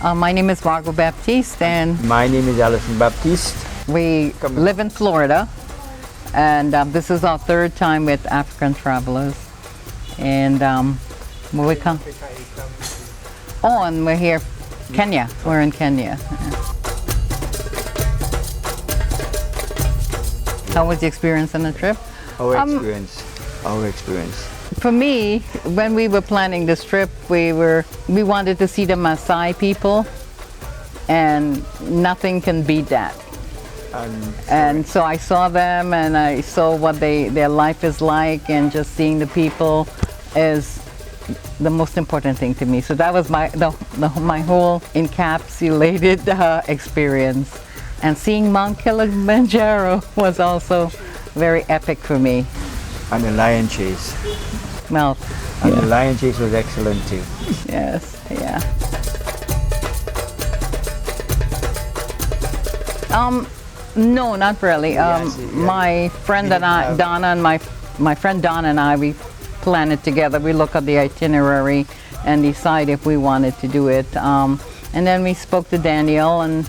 My name is Margot Baptiste, and My name is Alison Baptiste. we live in Florida. And this is our third time with African Travelers. And where we come? Oh, and we're here, Kenya. We're in Kenya. How was the experience on the trip? Our experience. For me, when we were planning this trip, we wanted to see the Maasai people, and nothing can beat that. And so I saw them, and I saw what their life is like, and just seeing the people is the most important thing to me. So that was my whole encapsulated experience. And seeing Mount Kilimanjaro was also very epic for me. And the lion chase. Well, And the lion chase was excellent too. yes, yeah. No, not really. My friend and I, Donna, and my friend Donna and I, we planned it together. We look at the itinerary and decide if we wanted to do it. And then we spoke to Daniel and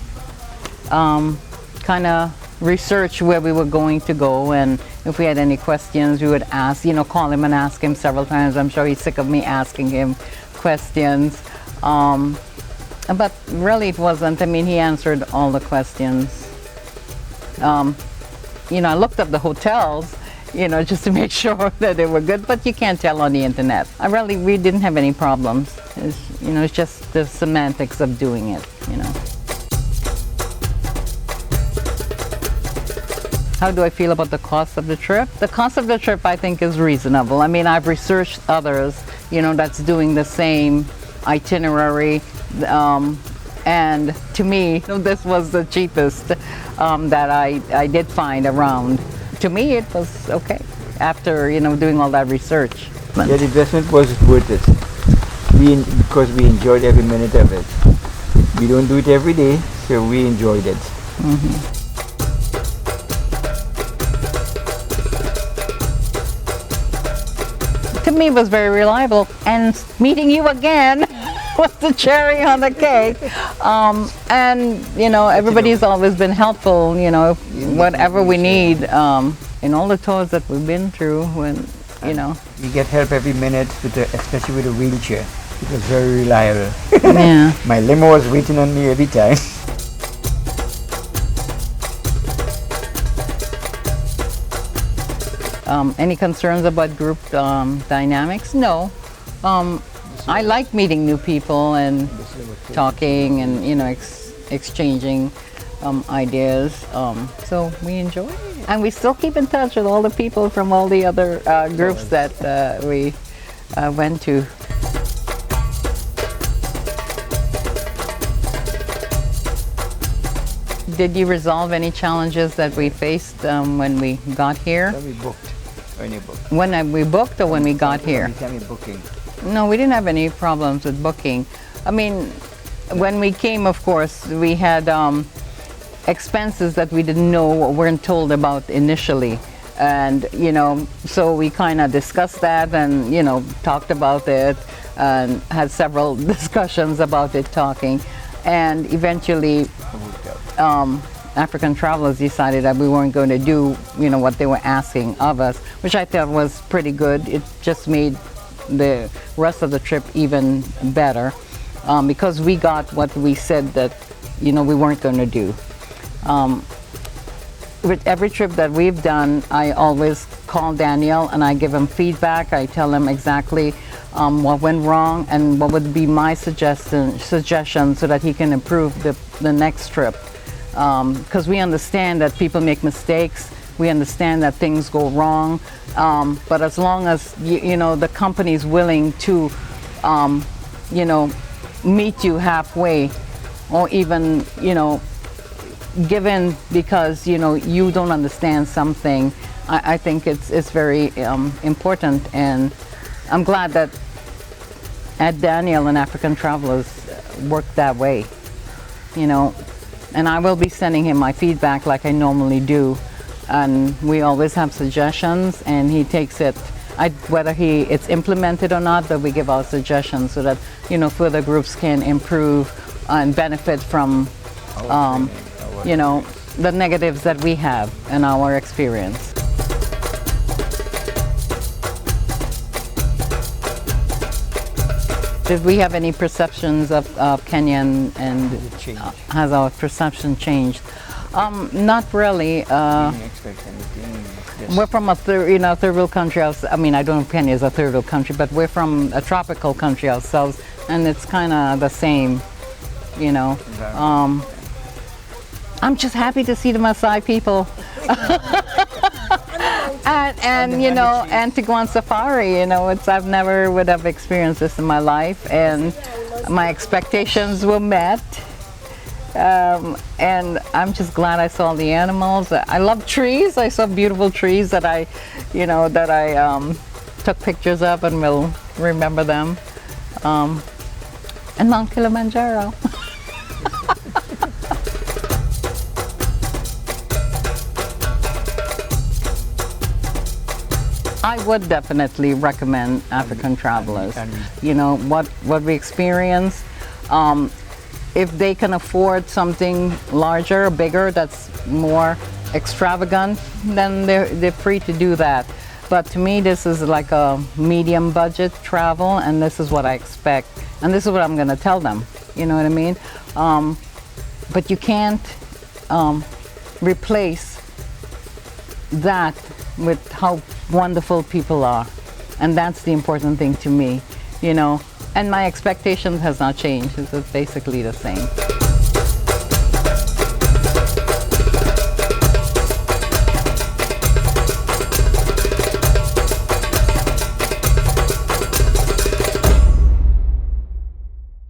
kind of researched where we were going to go, and if we had any questions, we would ask, call him and ask him several times. I'm sure he's sick of me asking him questions. But really it wasn't. I mean, he answered all the questions. I looked up the hotels, just to make sure that they were good, but you can't tell on the internet. We didn't have any problems. It's just the semantics of doing it, How do I feel about the cost of the trip? The cost of the trip, I think, is reasonable. I mean, I've researched others, that's doing the same itinerary, and to me, this was the cheapest that I did find around. To me, it was okay after, doing all that research. Yeah, the investment was worth it. Because we enjoyed every minute of it. We don't do it every day, so we enjoyed it. Mm-hmm. To me, it was very reliable, and meeting you again was the cherry on the cake. Everybody's always been helpful. Whatever we need in all the tours that we've been through. We get help every minute, especially with a wheelchair. It was very reliable. Yeah. My limo was waiting on me every time. Any concerns about group dynamics? No. I like meeting new people and talking and exchanging ideas. So we enjoy it, and we still keep in touch with all the people from all the other groups that we went to. Did you resolve any challenges that we faced when we got here? When we booked. When you booked. When we booked or when we got here? When we booking. No, we didn't have any problems with booking. I mean, when we came, of course, we had expenses that we didn't know or weren't told about initially. And, so we kind of discussed that and, talked about it and had several discussions about it talking. And eventually, African Travelers decided that we weren't going to do, what they were asking of us, which I thought was pretty good. It just made the rest of the trip even better because we got what we said that, we weren't going to do. With every trip that we've done, I always call Daniel and I give him feedback. I tell him exactly what went wrong and what would be my suggestion so that he can improve the next trip. Because we understand that people make mistakes, we understand that things go wrong, but as long as the company is willing to meet you halfway, or even give in because you don't understand something, I think it's very important, and I'm glad that at Daniel and African Travelers worked that way, and I will be sending him my feedback like I normally do, and we always have suggestions, and he takes it, whether it's implemented or not, but we give our suggestions so that further groups can improve and benefit from, you know, the negatives that we have in our experience. Did we have any perceptions of Kenya and has our perception changed? Not really. Didn't expect anything. Just We're from a third world country. I mean, I don't know if Kenya is a third world country, but we're from a tropical country ourselves, and it's kind of the same, you know. I'm just happy to see the Maasai people. and you know, and to go on safari, you know, I've never would have experienced this in my life, and my expectations were met. And I'm just glad I saw the animals. I love trees. I saw beautiful trees that I took pictures of and will remember them. And Mount Kilimanjaro. I would definitely recommend African travelers. You know, what we experience, if they can afford something larger, bigger, that's more extravagant, then they're free to do that. But to me, this is like a medium budget travel, and this is what I expect. And this is what I'm gonna tell them, you know what I mean? But you can't replace that with how wonderful people are. And that's the important thing to me, you know. And my expectations has not changed. It's basically the same.